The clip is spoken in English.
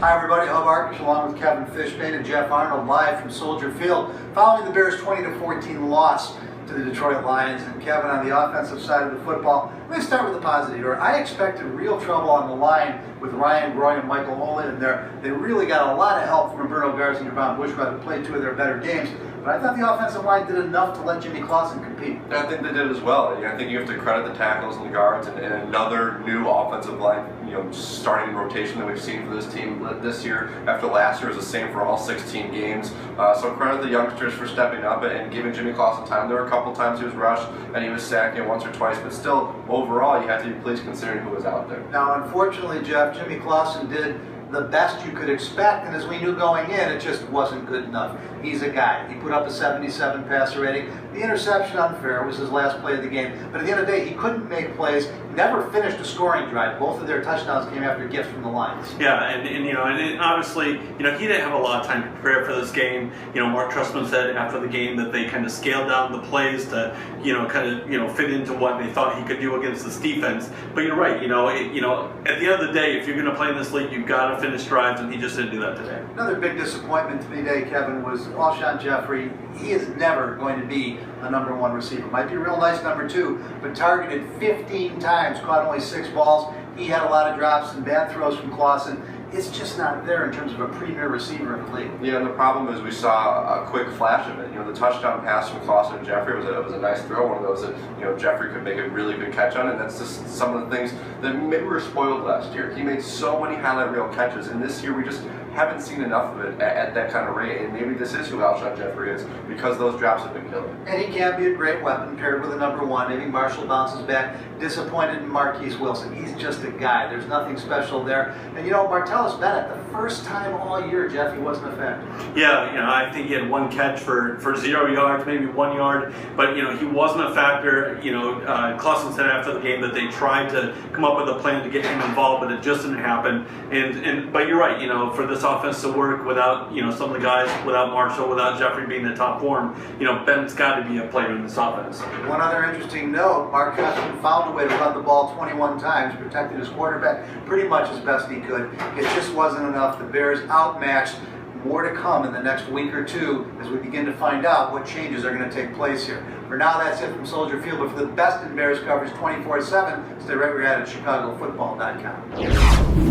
Hi everybody, Hub Arkush along with Kevin Fishbain and Jeff Arnold live from Soldier Field following the Bears' 20-14 loss to the Detroit Lions. And Kevin, on the offensive side of the football, let me start with the positive here. I expected real trouble on the line with Ryan Groy and Michael Olin in there. They really got a lot of help from Roberto Garza and Javon Bushra, who played two of their better games. But I thought the offensive line did enough to let Jimmy Clausen compete. I think they did as well. I think you have to credit the tackles and the guards and another new offensive line, starting rotation that we've seen for this team this year after last year was the same for all 16 games. So credit the youngsters for stepping up and giving Jimmy Clausen time. There were a couple times he was rushed and he was sacked once or twice, but still, overall, you have to be pleased considering who was out there. Now, unfortunately, Jeff, Jimmy Clausen did the best you could expect, and as we knew going in, it just wasn't good enough. He's a guy. He put up a 77 passer rating. The interception unfair was his last play of the game, but at the end of the day, he couldn't make plays, never finished a scoring drive. Both of their touchdowns came after gifts from the Lions. Yeah, and obviously, he didn't have a lot of time to prepare for this game. Mark Trestman said after the game that they kind of scaled down the plays to, fit into what they thought he could do against this defense. But you're right, at the end of the day, if you're going to play in this league, you've got to finish drives, and he just didn't do that today. Another big disappointment to me today, Kevin, was Alshon Jeffrey. He is never going to be a #1 receiver. Might be a real nice #2, but targeted 15 times, caught only 6 balls. He had a lot of drops and bad throws from Clausen. It's just not there in terms of a premier receiver in the league. Yeah, and the problem is we saw a quick flash of it. The touchdown pass from Clausen and Jeffrey was a nice throw, one of those that Jeffrey could make a really good catch on, and that's just some of the things that maybe we were spoiled last year. He made so many highlight reel catches, and this year we just haven't seen enough of it at that kind of rate, and maybe this is who Alshon Jeffrey is because those drops have been killing. And he can be a great weapon paired with a #1. Maybe Marshall bounces back. Disappointed in Marquise Wilson. He's just a guy. There's nothing special there. And Martellus Bennett, the first time all year, Jeff, he wasn't a factor. Yeah, I think he had one catch for 0 yards, maybe 1 yard, but he wasn't a factor. Clausen said after the game that they tried to come up with a plan to get him involved, but it just didn't happen. But you're right, for this offense to work without some of the guys, without Marshall, without Jeffrey being in the top form, Bennett's got to be a player in this offense. One other interesting note: Mark Trestman found a way to run the ball 21 times, protected his quarterback pretty much as best he could. It just wasn't enough. The Bears outmatched. More to come in the next week or two as we begin to find out what changes are going to take place here. For now, that's it from Soldier Field, but for the best in Bears coverage 24/7, stay right where you're at ChicagoFootball.com.